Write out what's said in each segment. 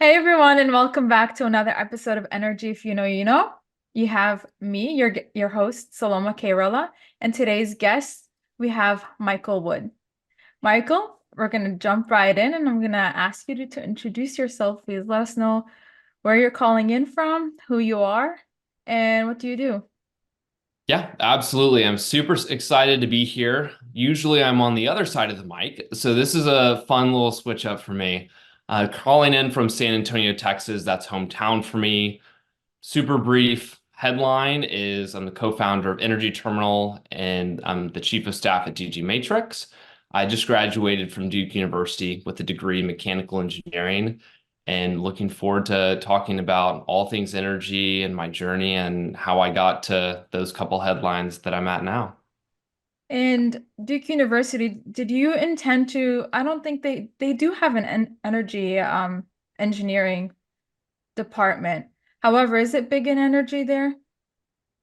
Hey everyone, and welcome back to another episode of Energy. If you know, you know. You have me, your host, Saloma Kairola, and today's guest, we have Michael Wood. Michael, we're gonna jump right in, and I'm gonna ask you to introduce yourself. Please let us know where you're calling in from, who you are, and what do you do? Yeah, absolutely. I'm super excited to be here. Usually I'm on the other side of the mic, so this is a fun little switch up for me. Calling in from San Antonio, Texas, that's hometown for me. Super brief headline is I'm the co-founder of Energy Terminal and I'm the chief of staff at DG Matrix. I just graduated from Duke University with a degree in mechanical engineering and looking forward to talking about all things energy and my journey and how I got to those couple headlines that I'm at now. And Duke University, did you intend to? I don't think they do have an energy engineering department. However, is it big in energy there?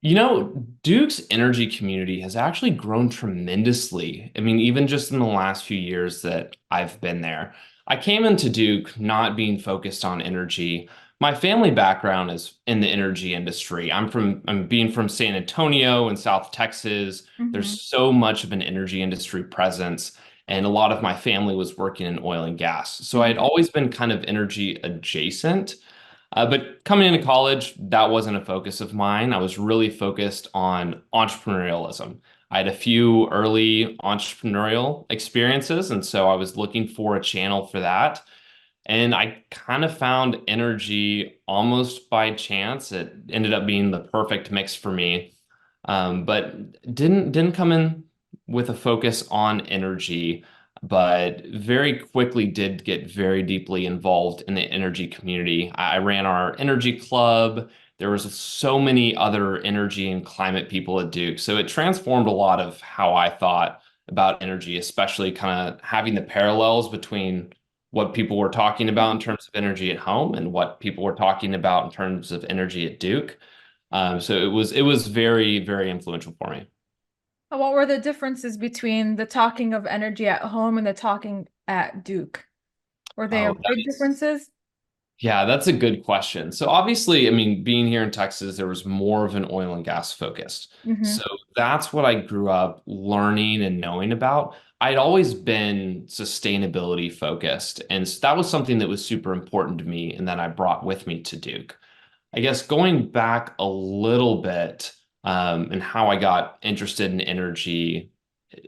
Duke's energy community has actually grown tremendously. I mean, even just in the last few years that I've been there. I came into Duke not being focused on energy. My family background is in the energy industry. I'm being from San Antonio in South Texas. Hmm. There's so much of an energy industry presence, and a lot of my family was working in oil and gas. So I'd Hmm. always been kind of energy adjacent. But coming into college, that wasn't a focus of mine. I was really focused on entrepreneurialism. I had a few early entrepreneurial experiences, and so I was looking for a channel for that. And I kind of found energy almost by chance. It ended up being the perfect mix for me, but didn't come in with a focus on energy, but very quickly did get very deeply involved in the energy community. I ran our energy club. There was so many other energy and climate people at Duke, so it transformed a lot of how I thought about energy, especially kind of having the parallels between what people were talking about in terms of energy at home and what people were talking about in terms of energy at Duke. So it was very, very influential for me. What were the differences between the talking of energy at home and the talking at Duke? Were there Oh, big differences? yeah, that's a good question. So obviously, I mean, being here in Texas, there was more of an oil and gas focus. So Hmm. that's what I grew up learning and knowing about. I'd always been sustainability focused, and that was something that was super important to me and that I brought with me to Duke. I guess going back a little bit, and how I got interested in energy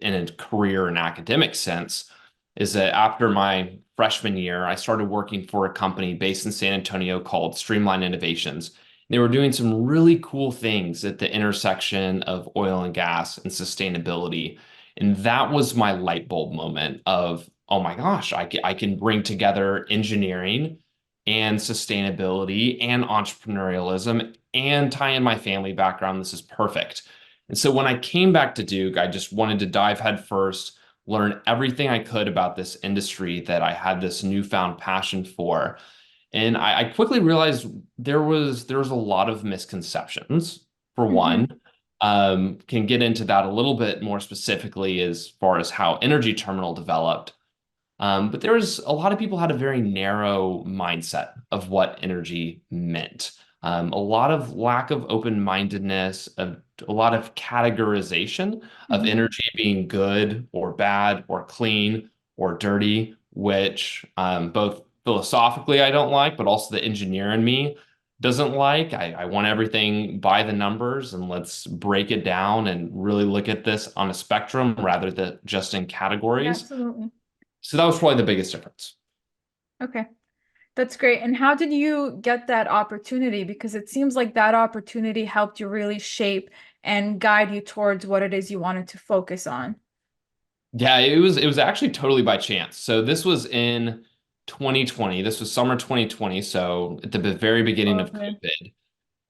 in a career and academic sense is that after my freshman year, I started working for a company based in San Antonio called Streamline Innovations. They were doing some really cool things at the intersection of oil and gas and sustainability. And that was my light bulb moment of, oh my gosh, I can bring together engineering and sustainability and entrepreneurialism and tie in my family background. This is perfect. And so when I came back to Duke, I just wanted to dive headfirst, learn everything I could about this industry that I had this newfound passion for. And I quickly realized there was a lot of misconceptions, for one. Hmm. Can get into that a little bit more specifically as far as how Energy Terminal developed. But there was a lot of people had a very narrow mindset of what energy meant. A lot of lack of open-mindedness, a lot of categorization of Hmm. energy being good or bad or clean or dirty, which both philosophically I don't like, but also the engineer in me doesn't like. I want everything by the numbers and let's break it down and really look at this on a spectrum rather than just in categories. Absolutely. So that was probably the biggest difference. Okay. That's great. And how did you get that opportunity? Because it seems like that opportunity helped you really shape and guide you towards what it is you wanted to focus on. Yeah, it was actually totally by chance. So this was in 2020. This was summer 2020. So at the very beginning of Okay. COVID,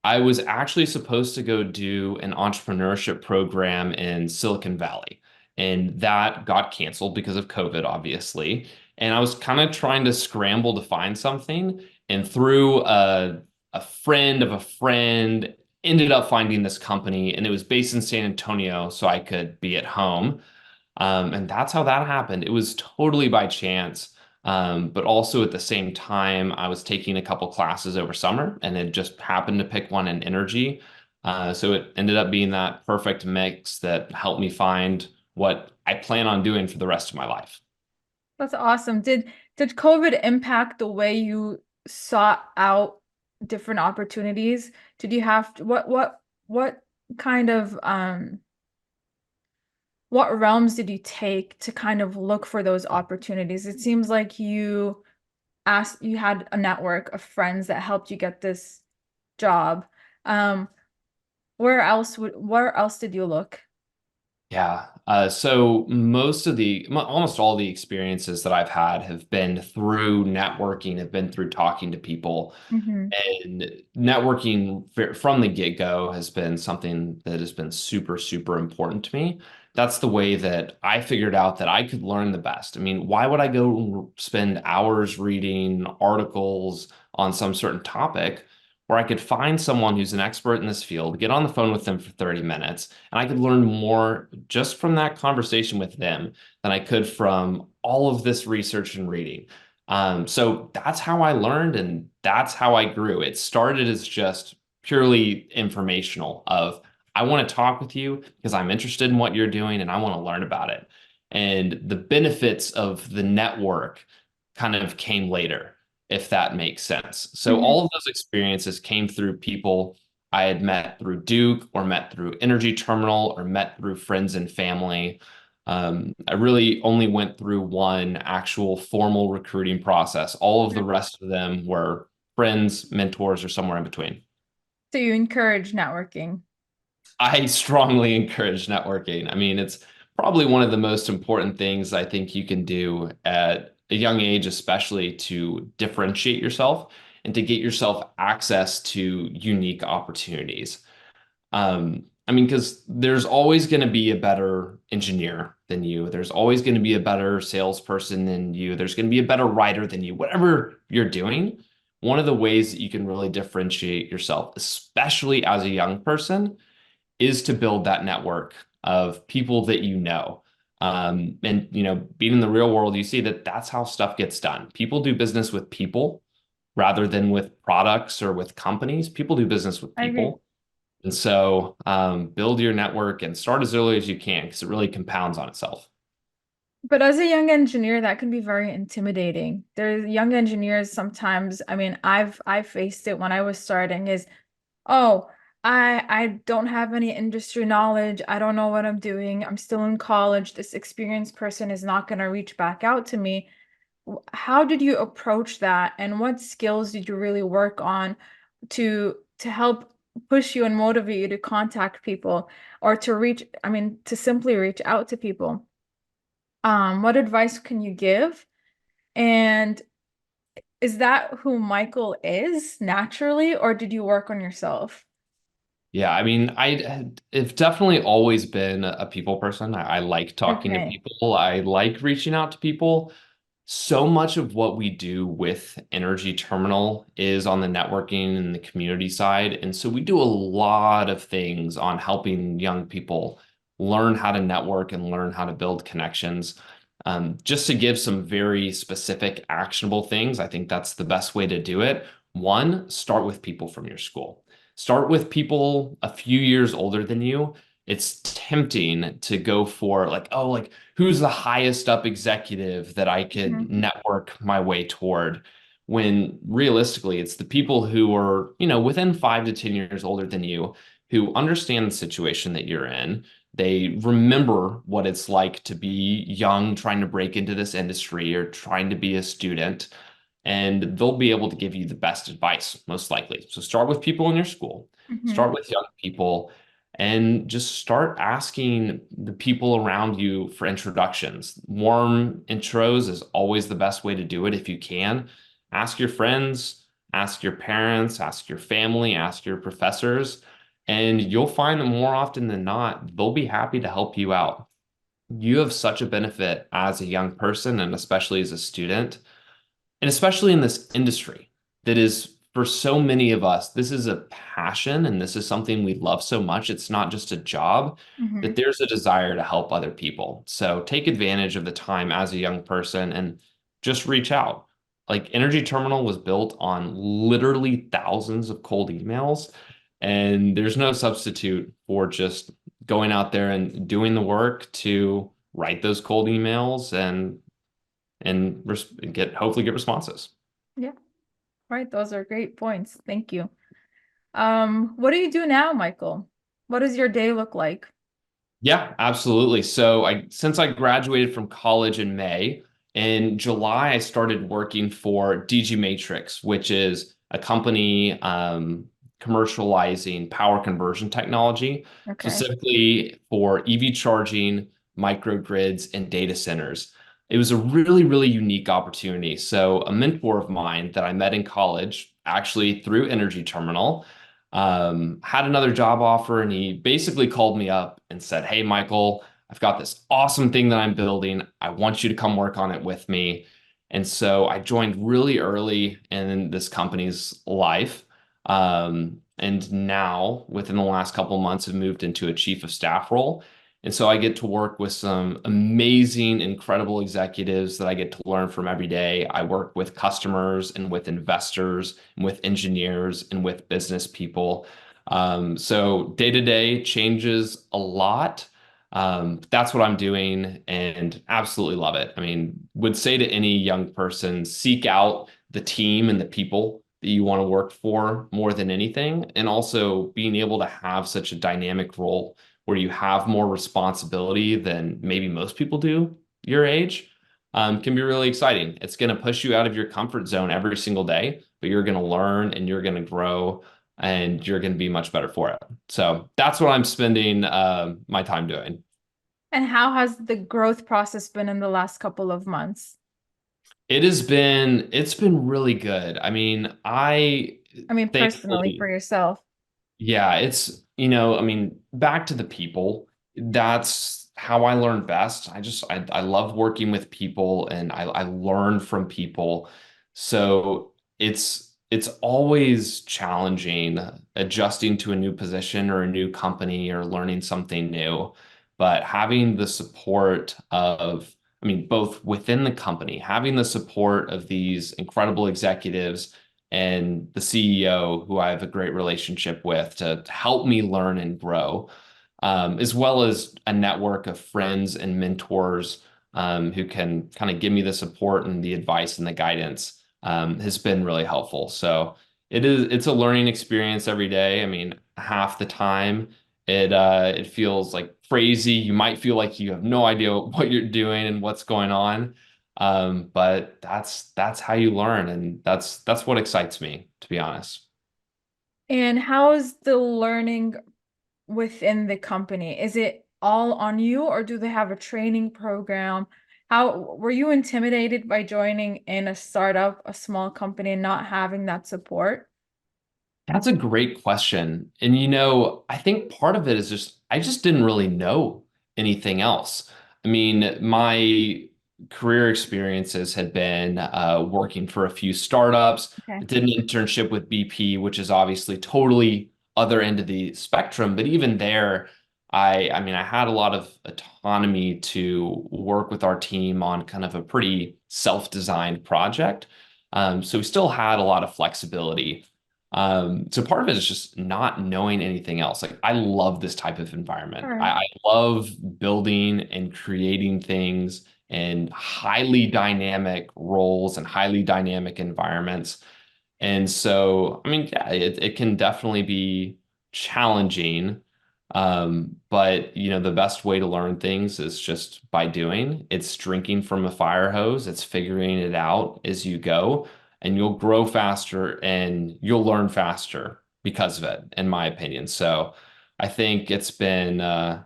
I was actually supposed to go do an entrepreneurship program in Silicon Valley, and that got canceled because of COVID, obviously. And I was kind of trying to scramble to find something, and through a friend of a friend, ended up finding this company, and it was based in San Antonio, so I could be at home. And that's how that happened. It was totally by chance. But also at the same time, I was taking a couple classes over summer and it just happened to pick one in energy. So it ended up being that perfect mix that helped me find what I plan on doing for the rest of my life. That's awesome. Did COVID impact the way you sought out different opportunities? Did you have to, what kind of what realms did you take to kind of look for those opportunities? It seems like you had a network of friends that helped you get this job. Um, where else did you look? Yeah. So almost all the experiences that I've had have been through networking, have been through talking to people. Hmm. And networking from the get-go has been something that has been super, super important to me. That's the way that I figured out that I could learn the best. I mean, why would I go spend hours reading articles on some certain topic where I could find someone who's an expert in this field, get on the phone with them for 30 minutes, and I could learn more just from that conversation with them than I could from all of this research and reading. So that's how I learned and that's how I grew. It started as just purely informational of I want to talk with you because I'm interested in what you're doing and I want to learn about it. And the benefits of the network kind of came later, if that makes sense. So Hmm. all of those experiences came through people I had met through Duke or met through Energy Terminal or met through friends and family. I really only went through one actual formal recruiting process. All of the rest of them were friends, mentors, or somewhere in between. So you encourage networking. I strongly encourage networking. I mean, it's probably one of the most important things I think you can do at a young age, especially to differentiate yourself and to get yourself access to unique opportunities. I mean, because there's always going to be a better engineer than you. There's always going to be a better salesperson than you. There's going to be a better writer than you. Whatever you're doing, one of the ways that you can really differentiate yourself, especially as a young person, is to build that network of people that you know. And being in the real world, you see that that's how stuff gets done. People do business with people rather than with products or with companies. People do business with I agree. people. And so build your network and start as early as you can because it really compounds on itself. But as a young engineer, that can be very intimidating. There's young engineers sometimes, I mean, I've faced it when I was starting is, oh, I don't have any industry knowledge. I don't know what I'm doing. I'm still in college. This experienced person is not going to reach back out to me. How did you approach that, and what skills did you really work on to help push you and motivate you to contact people or to reach, I mean, to simply reach out to people? What advice can you give? And is that who Michael is naturally, or did you work on yourself? Yeah, I mean, I've definitely always been a people person. I like talking to Okay. people. I like reaching out to people. So much of what we do with Energy Terminal is on the networking and the community side. And so we do a lot of things on helping young people learn how to network and learn how to build connections. Just to give some very specific, actionable things, I think that's the best way to do it. One, start with people from your school. Start with people a few years older than you. It's tempting to go for like, oh, like who's the highest up executive that I could Mhm. network my way toward? When realistically, it's the people who are, within 5 to 10 years older than you, who understand the situation that you're in. They remember what it's like to be young, trying to break into this industry or trying to be a student, and they'll be able to give you the best advice, most likely. So start with people in your school, Mhm. start with young people, and just start asking the people around you for introductions. Warm intros is always the best way to do it if you can. Ask your friends, ask your parents, ask your family, ask your professors, and you'll find that more often than not, they'll be happy to help you out. You have such a benefit as a young person and especially as a student, and especially in this industry that is for so many of us, this is a passion and this is something we love so much. It's not just a job, that Mhm. there's a desire to help other people. So take advantage of the time as a young person and just reach out. Like Energy Terminal was built on literally thousands of cold emails, and there's no substitute for just going out there and doing the work to write those cold emails and get hopefully get responses. Yeah, right. Those are great points. Thank you. What do you do now, Michael? What does your day look like? Yeah, absolutely. So since I graduated from college in May, in July I started working for DG Matrix, which is a company commercializing power conversion technology, Okay. specifically for EV charging, microgrids, and data centers. It was a really, really unique opportunity. So a mentor of mine that I met in college, actually through Energy Terminal, had another job offer, and he basically called me up and said, "Hey, Michael, I've got this awesome thing that I'm building. I want you to come work on it with me." And so I joined really early in this company's life. And now, within the last couple of months, have moved into a chief of staff role. And so I get to work with some amazing, incredible executives that I get to learn from every day. I work with customers and with investors and with engineers and with business people. So day to day changes a lot. That's what I'm doing and absolutely love it. I mean, would say to any young person, seek out the team and the people that you want to work for more than anything. And also being able to have such a dynamic role where you have more responsibility than maybe most people do your age, can be really exciting. It's going to push you out of your comfort zone every single day, but you're going to learn and you're going to grow and you're going to be much better for it. So that's what I'm spending my time doing. And how has the growth process been in the last couple of months? It's been really good. I mean, I I mean, personally for thankfully, yourself. yeah, I mean, back to the people. That's how I learn best. I love working with people and I learn from people. So it's always challenging adjusting to a new position or a new company or learning something new. But having the support of, I mean, both within the company, having the support of these incredible executives and the CEO, who I have a great relationship with, to help me learn and grow, as well as a network of friends and mentors who can kind of give me the support and the advice and the guidance, has been really helpful. So it's a learning experience every day. I mean, half the time it feels like crazy. You might feel like you have no idea what you're doing and what's going on. But that's how you learn, and that's what excites me, to be honest. And how is the learning within the company? Is it all on you, or do they have a training program? How were you intimidated by joining in a startup, a small company, and not having that support? That's a great question. And I think part of it is just I just didn't really know anything else. I mean, my career experiences had been working for a few startups. I Okay. did an internship with BP, which is obviously totally other end of the spectrum. But even there, I mean, I had a lot of autonomy to work with our team on kind of a pretty self-designed project. So we still had a lot of flexibility. So part of it is just not knowing anything else. Like I love this type of All environment. right. I love building and creating things in highly dynamic roles and highly dynamic environments. And so, I mean, yeah, it can definitely be challenging. But the best way to learn things is just by doing. It's drinking from a fire hose. It's figuring it out as you go, and you'll grow faster and you'll learn faster because of it, in my opinion. So I think it's been a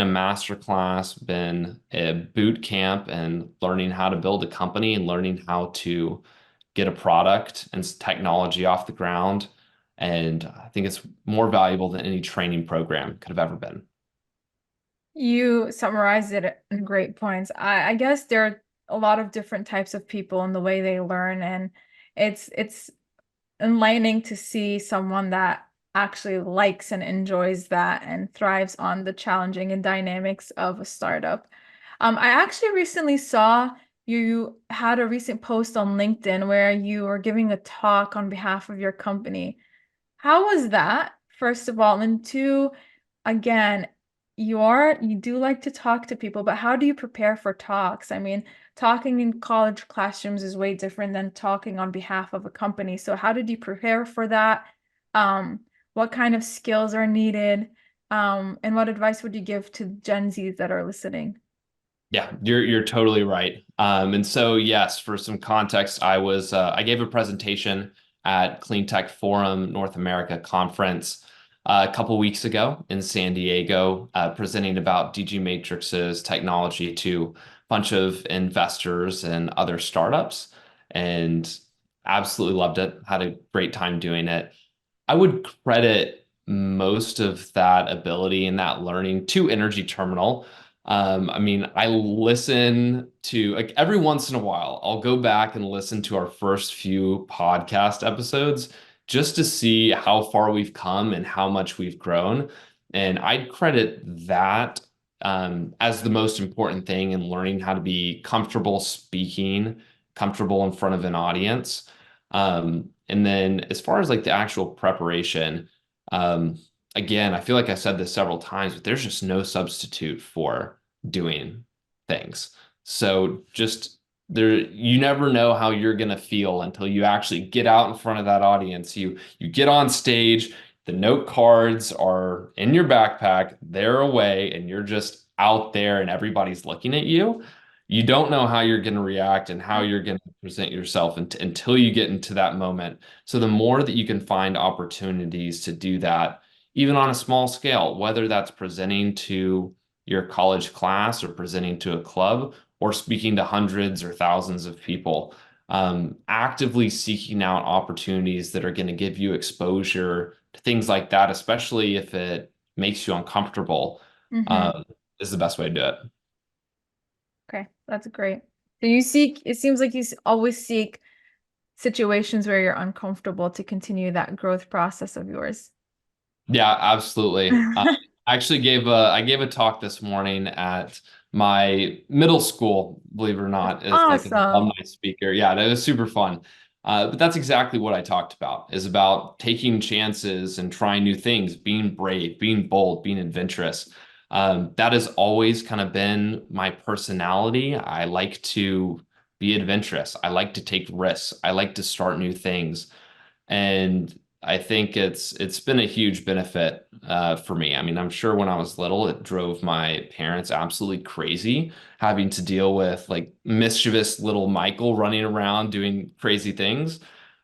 master class, been a boot camp, and learning how to build a company and learning how to get a product and technology off the ground. And I think it's more valuable than any training program could have ever been. You summarized it in great points. I guess there are a lot of different types of people and the way they learn, and it's enlightening to see someone that actually likes and enjoys that and thrives on the challenging and dynamics of a startup. I actually recently saw you had a recent post on LinkedIn where you were giving a talk on behalf of your company. How was that, first of all? And two, again, you do like to talk to people, but how do you prepare for talks? I mean, talking in college classrooms is way different than talking on behalf of a company. So how did you prepare for that? What kind of skills are needed? And what advice would you give to Gen Zs that are listening? Yeah, you're totally right. And so yes, for some context, I gave a presentation at Clean Tech Forum North America conference a couple weeks ago in San Diego, presenting about DG Matrix's technology to a bunch of investors and other startups, and absolutely loved it. Had a great time doing it. I would credit most of that ability and that learning to Energy Terminal. I mean, I listen to like every once in a while, I'll go back and listen to our first few podcast episodes just to see how far we've come and how much we've grown. And I'd credit that as the most important thing in learning how to be comfortable speaking, comfortable in front of an audience. And then as far as like the actual preparation, um, again, I feel like I said this several times, but there's just no substitute for doing things. So just there, you never know how you're gonna feel until you actually get out in front of that audience. You get on stage, the note cards are in your backpack, they're away, and you're just out there and everybody's looking at you. You don't know how you're going to react and how you're going to present yourself until you get into that moment. So the more that you can find opportunities to do that, even on a small scale, whether that's presenting to your college class or presenting to a club or speaking to hundreds or thousands of people, actively seeking out opportunities that are going to give you exposure to things like that, especially if it makes you uncomfortable, Mm-hmm. um, is the best way to do it. Okay, that's great. So it seems like always seek situations where you're uncomfortable to continue that growth process of yours. Yeah, absolutely. I gave a talk this morning at my middle school, believe it or That's not, as like an awesome. alumni speaker. Yeah, that was super fun. But that's exactly what I talked about, is about taking chances and trying new things, being brave, being bold, being adventurous. That has always kind of been my personality. I like to be adventurous. I like to take risks. I like to start new things. And I think it's been a huge benefit for me. I mean, I'm sure when I was little, it drove my parents absolutely crazy having to deal with like mischievous little Michael running around doing crazy things.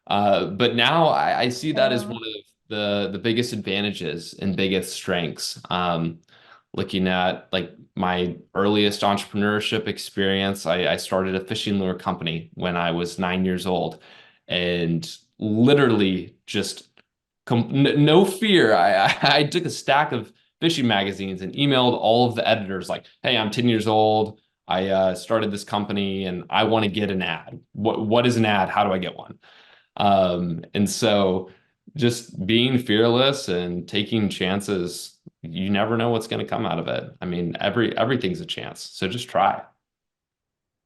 But now I see that as Yeah. one of the biggest advantages and biggest strengths. Looking at like my earliest entrepreneurship experience, I started a fishing lure company when I was 9 years old, and literally just no fear. I took a stack of fishing magazines and emailed all of the editors like, "Hey, I'm 10 years old. I started this company and I want to get an ad. What is an ad? How do I get one?" And so just being fearless and taking chances, you never know what's going to come out of it. I mean, everything's a chance. So just try.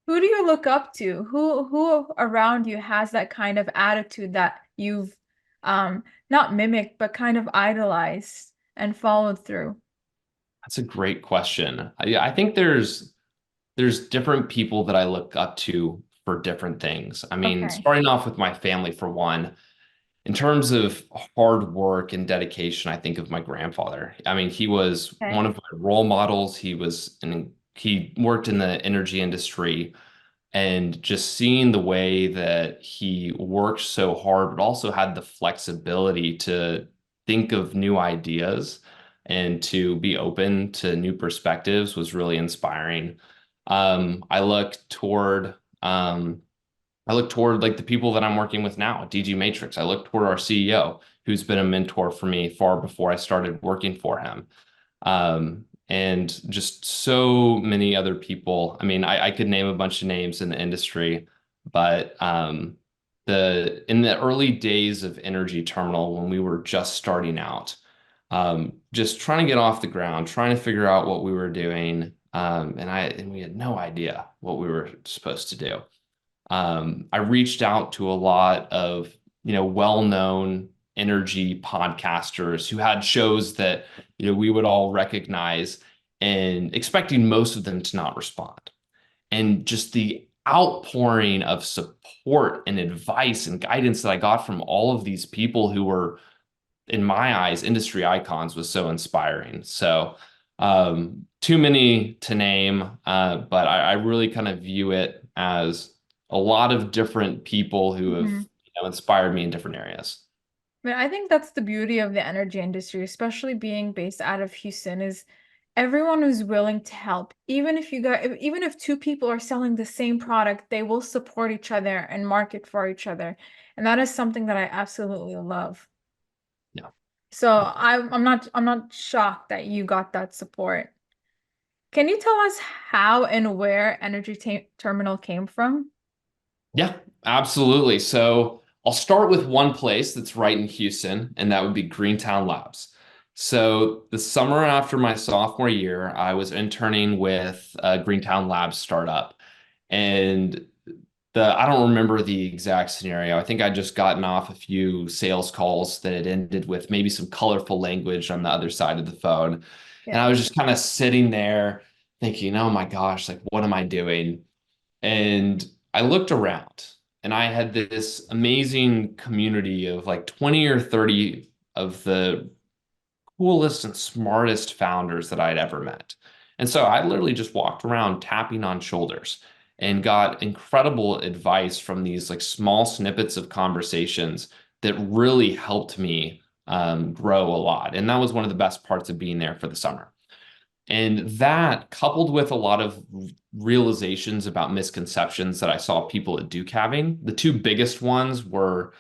Who do you look up to? Who around you has that kind of attitude that you've not mimicked, but kind of idolized and followed through? That's a great question. I think there's different people that I look up to for different things. I mean, Okay. starting off with my family for one, in terms of hard work and dedication, I think of my grandfather. I mean, he was Okay. one of my role models. He worked in the energy industry, and just seeing the way that he worked so hard, but also had the flexibility to think of new ideas and to be open to new perspectives was really inspiring. Um, I look toward um, I look toward like the people that I'm working with now at DG Matrix. I look toward our CEO, who's been a mentor for me far before I started working for him. And just so many other people. I mean, I could name a bunch of names in the industry, but the in the early days of Energy Terminal, when we were just starting out, just trying to get off the ground, trying to figure out what we were doing, And we had no idea what we were supposed to do. I reached out to a lot of, well-known energy podcasters who had shows that, we would all recognize, and expecting most of them to not respond. And just the outpouring of support and advice and guidance that I got from all of these people who were, in my eyes, industry icons was so inspiring. So, too many to name, but I really kind of view it as a lot of different people who have, Mhm. inspired me in different areas. But I think that's the beauty of the energy industry, especially being based out of Houston, is everyone who's willing to help. Even if two people are selling the same product, they will support each other and market for each other. And that is something that I absolutely love. Yeah. So I'm not shocked that you got that support. Can you tell us how and where Energy Terminal came from? Yeah, absolutely. So I'll start with one place that's right in Houston, and that would be Greentown Labs. So the summer after my sophomore year, I was interning with a Greentown Labs startup. And I don't remember the exact scenario. I think I'd just gotten off a few sales calls that had ended with maybe some colorful language on the other side of the phone. And Yeah. I was just kind of sitting there thinking, oh my gosh, like, what am I doing? And I looked around and I had this amazing community of like 20 or 30 of the coolest and smartest founders that I'd ever met. And so I literally just walked around tapping on shoulders and got incredible advice from these like small snippets of conversations that really helped me grow a lot. And that was one of the best parts of being there for the summer. And that, coupled with a lot of realizations about misconceptions that I saw people at Duke having, the two biggest ones were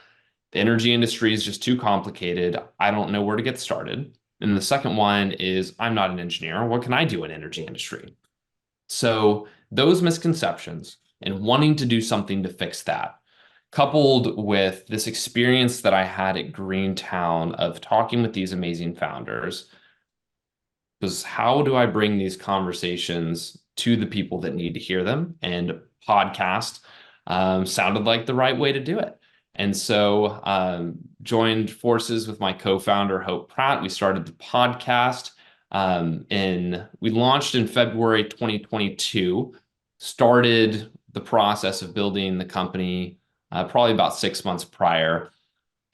the energy industry is just too complicated. I don't know where to get started. And the second one is I'm not an engineer. What can I do in energy industry? So those misconceptions and wanting to do something to fix that, coupled with this experience that I had at Greentown of talking with these amazing founders, was how do I bring these conversations to the people that need to hear them? And podcast sounded like the right way to do it. And so joined forces with my co-founder, Hope Pratt. We started the podcast we launched in February 2022, started the process of building the company probably about 6 months prior.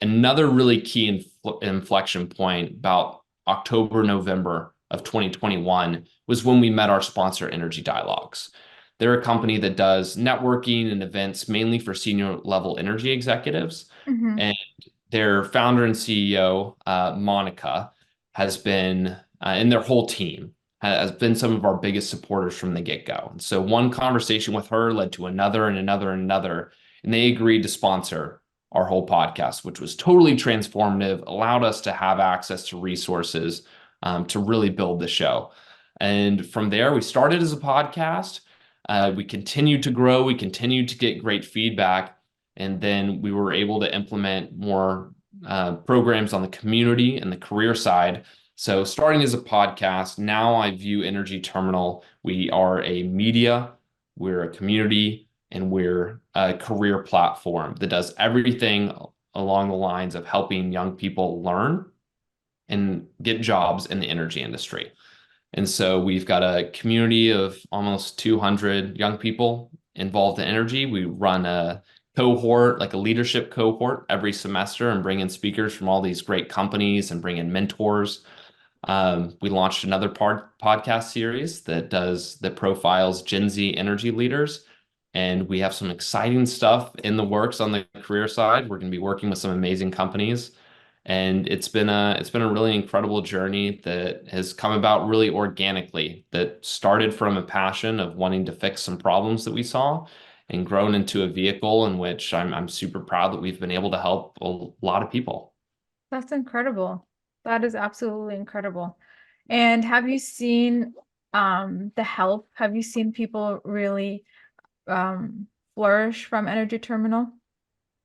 Another really key inflection point about October, November of 2021 was when we met our sponsor, Energy Dialogues. They're a company that does networking and events mainly for senior level energy executives. Hmm. And their founder and CEO, Monica, has been, and their whole team has been some of our biggest supporters from the get-go. And so one conversation with her led to another and another and another, and they agreed to sponsor our whole podcast, which was totally transformative, allowed us to have access to resources to really build the show. And from there, we started as a podcast. We continued to grow. We continued to get great feedback. And then we were able to implement more programs on the community and the career side. So starting as a podcast, now I view Energy Terminal. We are a media, we're a community, and we're a career platform that does everything along the lines of helping young people learn and get jobs in the energy industry. And so we've got a community of almost 200 young people involved in energy. We run a cohort, like a leadership cohort every semester and bring in speakers from all these great companies and bring in mentors. We launched another podcast series that profiles Gen Z energy leaders, and we have some exciting stuff in the works on the career side. We're going to be working with some amazing companies, and it's been a really incredible journey that has come about really organically. That started from a passion of wanting to fix some problems that we saw, and grown into a vehicle in which I'm super proud that we've been able to help a lot of people. That's incredible. That is absolutely incredible. And have you seen the help? Have you seen people really um flourish from Energy Terminal?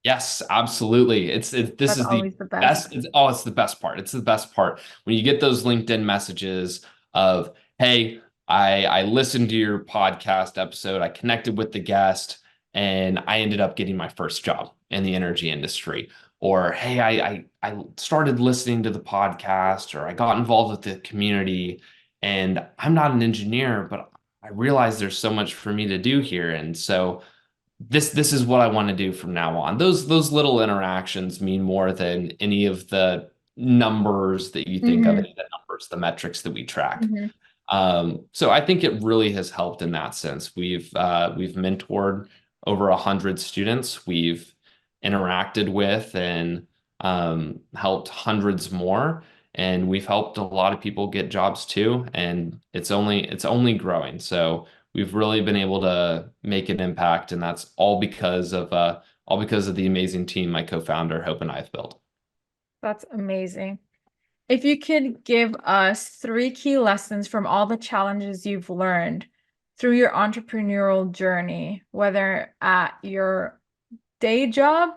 Yes, absolutely. This That's is the always the best. best. It's the best part. It's the best part when you get those LinkedIn messages of, "Hey, I listened to your podcast episode, I connected with the guest, and I ended up getting my first job in the energy industry. Or, hey, I started listening to the podcast, or I got involved with the community, and I'm not an engineer, but I realize there's so much for me to do here. And so this is what I want to do from now on. Those little interactions mean more than any of the numbers that you think of, Mm-hmm. any of the numbers, the metrics that we track. Mm-hmm. So I think it really has helped in that sense. We've mentored over 100 students. We've interacted with and helped hundreds more, and we've helped a lot of people get jobs too. And it's only growing. So we've really been able to make an impact, and that's all because of the amazing team my co-founder Hope and I have built. That's amazing. If you could give us three key lessons from all the challenges you've learned through your entrepreneurial journey, whether at your day job,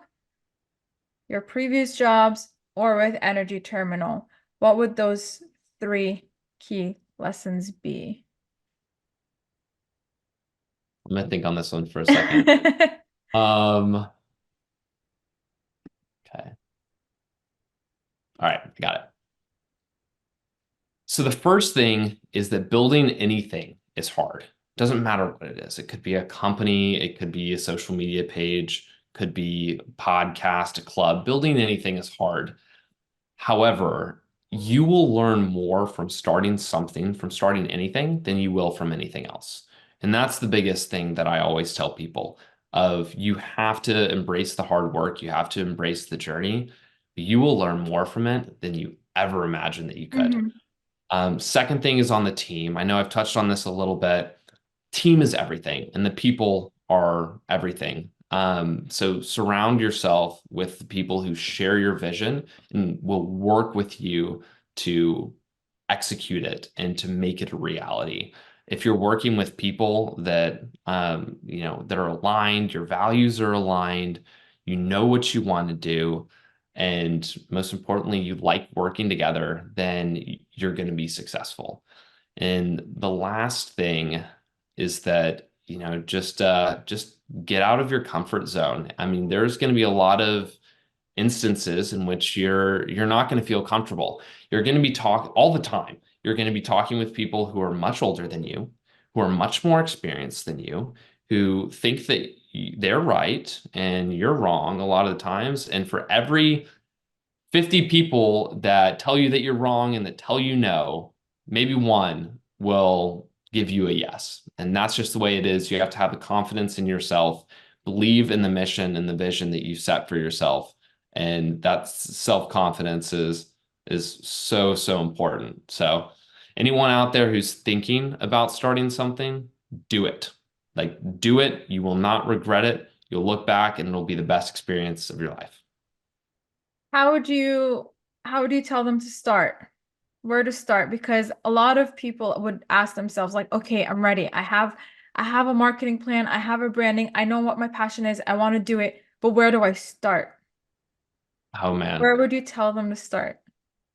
your previous jobs, or with Energy Terminal, what would those three key lessons be? I'm gonna think on this one for a second. Um, okay. All right, I got it. So the first thing is that building anything is hard. Doesn't matter what it is. It could be a company, it could be a social media page, could be a podcast, a club. Building anything is hard. However, you will learn more from starting something, from starting anything, than you will from anything else. And that's the biggest thing that I always tell people of you have to embrace the hard work, you have to embrace the journey. You will learn more from it than you ever imagined that you could. Mhm. Second thing is on the team. I know I've touched on this a little bit. Team is everything, and the people are everything. So surround yourself with the people who share your vision and will work with you to execute it and to make it a reality. If you're working with people that that are aligned, your values are aligned, you know what you want to do, and most importantly, you like working together, then you're going to be successful. And the last thing is that, just get out of your comfort zone. I mean, there's going to be a lot of instances in which you're not going to feel comfortable. You're going to be talk all the time. You're going to be talking with people who are much older than you, who are much more experienced than you, who think that they're right and you're wrong a lot of the times. And for every 50 people that tell you that you're wrong and that tell you no, maybe one will give you a yes. And that's just the way it is. You have to have the confidence in yourself, believe in the mission and the vision that you set for yourself. And that self-confidence is so, so important. So anyone out there who's thinking about starting something, do it. Like, do it. You will not regret it. You'll look back and it'll be the best experience of your life. How would you how would you tell them to start? Where to start? Because a lot of people would ask themselves like, okay, I'm ready. I have a marketing plan, I have a branding, I know what my passion is, I want to do it, but where do I start? Oh man. Where would you tell them to start?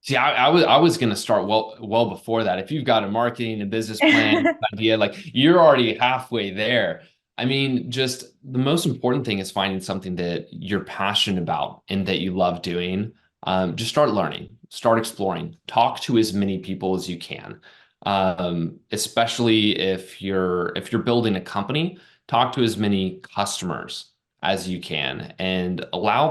See, I was going to start well before that. If you've got a marketing and business plan idea, like you're already halfway there. I mean, just the most important thing is finding something that you're passionate about and that you love doing. Just start learning, start exploring, talk to as many people as you can. Especially if you're building a company, talk to as many customers as you can and allow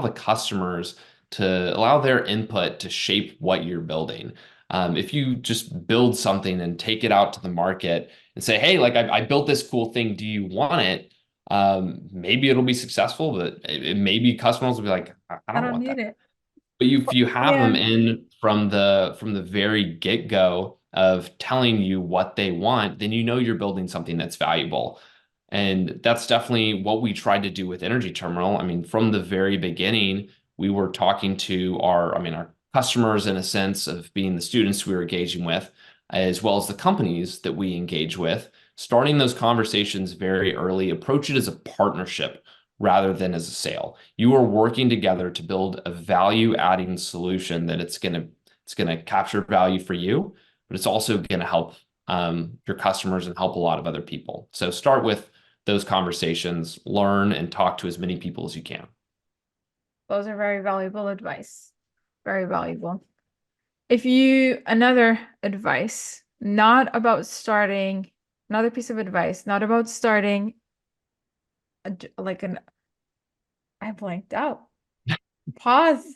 their input to shape what you're building. If you just build something and take it out to the market and say, hey, like I built this cool thing, do you want it? Maybe it'll be successful, but maybe customers will be like, I I don't don't want need that. it. But if you have Yeah. them in from the very get-go of telling you what they want, then you know you're building something that's valuable. And that's definitely what we tried to do with Energy Terminal. I mean, from the very beginning, we were talking to our customers in a sense of being the students we were engaging with, as well as the companies that we engage with, starting those conversations very early, approach it as a partnership rather than as a sale. You are working together to build a value adding solution that it's going to capture value for you, but it's also going to help your customers and help a lot of other people. So start with those conversations, learn and talk to as many people as you can. Those are very valuable advice. Very valuable. Another advice, not about starting, another piece of advice, not about starting like an, I blanked out. Pause.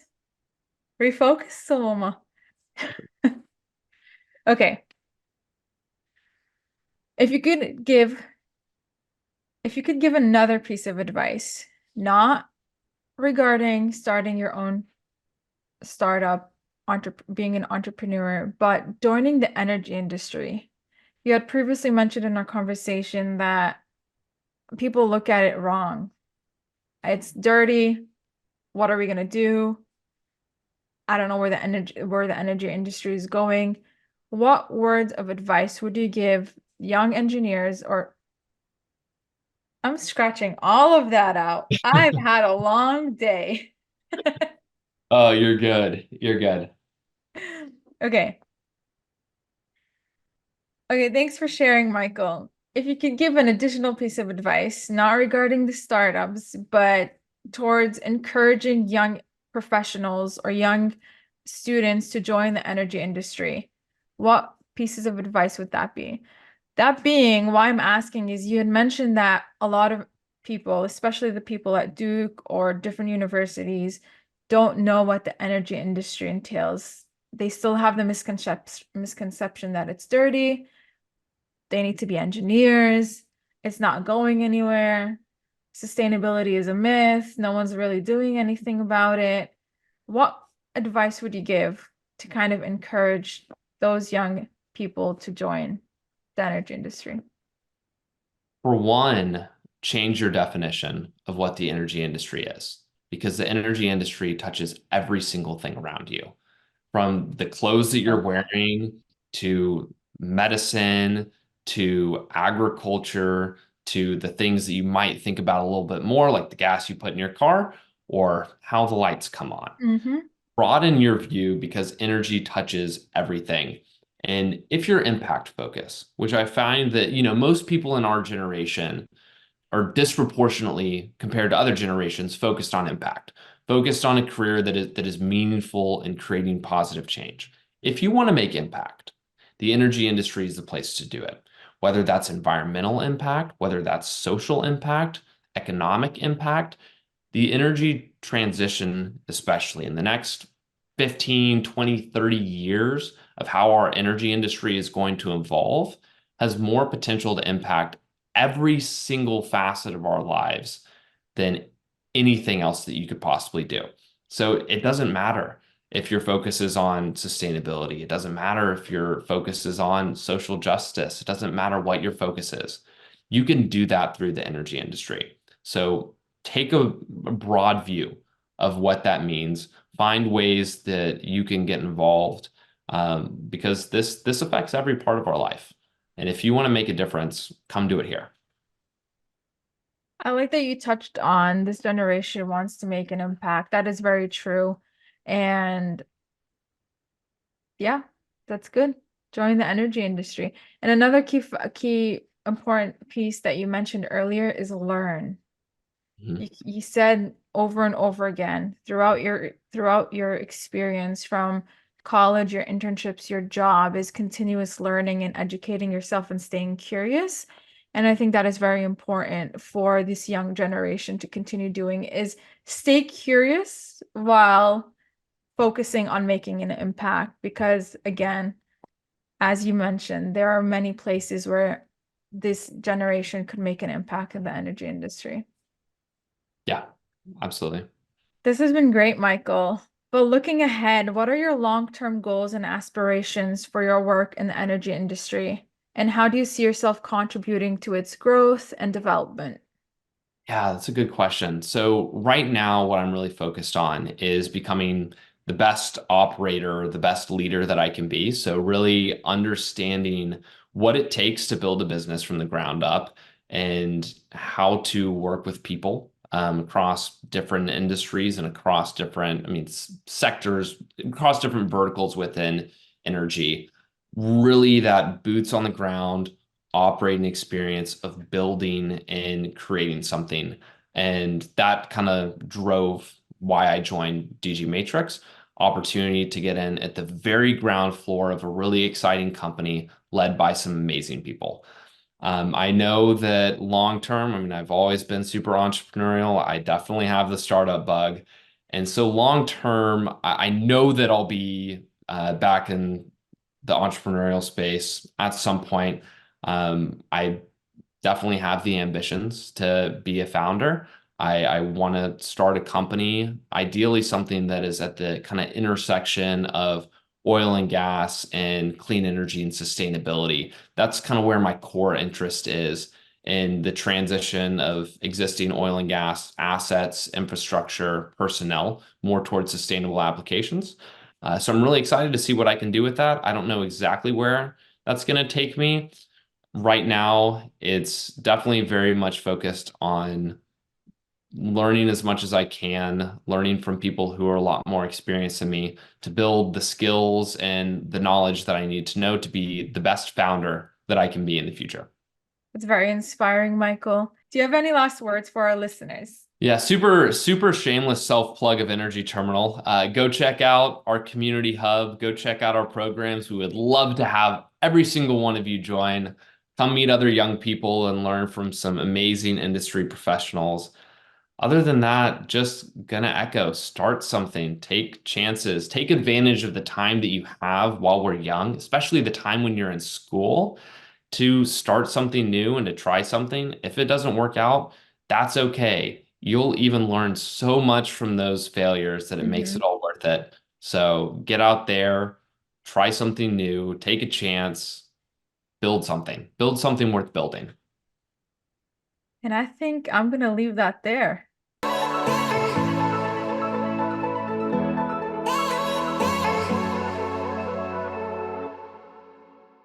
Refocus, Saloma. Okay. If you could give, if you could give another piece of advice, not regarding starting your own startup, being an entrepreneur, but joining the energy industry. You had previously mentioned in our conversation that people look at it wrong. It's dirty. What are we gonna do? I don't know where the energy industry is going. What words of advice would you give young engineers or I'm scratching all of that out. I've had a long day. Oh, you're good. You're good. Okay. Okay, thanks for sharing, Michael. If you could give an additional piece of advice, not regarding the startups, but towards encouraging young professionals or young students to join the energy industry, what pieces of advice would that be? That being, why I'm asking is you had mentioned that a lot of people, especially the people at Duke or different universities, don't know what the energy industry entails. They still have the misconception that it's dirty, they need to be engineers, it's not going anywhere, sustainability is a myth, no one's really doing anything about it. What advice would you give to kind of encourage those young people to join the energy industry? For one, change your definition of what the energy industry is, because the energy industry touches every single thing around you, from the clothes that you're Okay. wearing to medicine to agriculture to the things that you might think about a little bit more, like the gas you put in your car or how the lights come on. Mm-hmm. Broaden your view because energy touches everything. And if you're impact focused, which I find that, most people in our generation are disproportionately compared to other generations focused on impact, focused on a career that is meaningful and creating positive change. If you want to make impact, the energy industry is the place to do it. Whether that's environmental impact, whether that's social impact, economic impact, the energy transition, especially in the next 15, 20, 30 years of how our energy industry is going to evolve, has more potential to impact every single facet of our lives than anything else that you could possibly do. So it doesn't matter if your focus is on sustainability. It doesn't matter if your focus is on social justice. It doesn't matter what your focus is. You can do that through the energy industry. So take a broad view of what that means. Find ways that you can get involved because this affects every part of our life. And if you want to make a difference, come do it here. I like that you touched on this generation wants to make an impact. That is very true. And yeah, that's good. Join the energy industry. And another key important piece that you mentioned earlier is learn. Mhm. You said over and over again throughout your experience from college, your internships, your job is continuous learning and educating yourself and staying curious. And I think that is very important for this young generation to continue doing is stay curious while focusing on making an impact. Because again, as you mentioned, there are many places where this generation could make an impact in the energy industry. Yeah, absolutely. This has been great, Michael. But looking ahead, what are your long-term goals and aspirations for your work in the energy industry? And how do you see yourself contributing to its growth and development? Yeah, that's a good question. So right now, what I'm really focused on is becoming the best operator, the best leader that I can be. So really understanding what it takes to build a business from the ground up and how to work with people across different industries and across different, sectors, across different verticals within energy. really that boots on the ground operating experience of building and creating something. And that kind of drove why I joined DG Matrix. Opportunity to get in at the very ground floor of a really exciting company led by some amazing people. I know that long term, I mean, I've always been super entrepreneurial. I definitely have the startup bug. And so long term, I know that I'll be back in the entrepreneurial space at some point. I definitely have the ambitions to be a founder. I want to start a company, ideally something that is at the kind of intersection of oil and gas and clean energy and sustainability. That's kind of where my core interest is in the transition of existing oil and gas assets, infrastructure, personnel, more towards sustainable applications. So I'm really excited to see what I can do with that. I don't know exactly where that's going to take me. Right now, it's definitely very much focused on learning as much as I can, learning from people who are a lot more experienced than me to build the skills and the knowledge that I need to know to be the best founder that I can be in the future. It's very inspiring, Michael. Do you have any last words for our listeners? Yeah, super shameless self plug of Energy Terminal. Go check out our community hub. Go check out our programs. We would love to have every single one of you join. Come meet other young people and learn from some amazing industry professionals. Other than that, just gonna echo, start something, take chances, take advantage of the time that you have while we're young, especially the time when you're in school, to start something new and to try something. If it doesn't work out, that's okay. You'll even learn so much from those failures that it makes it Hmm. all worth it. So get out there, try something new, take a chance, build something worth building. And I think I'm gonna leave that there.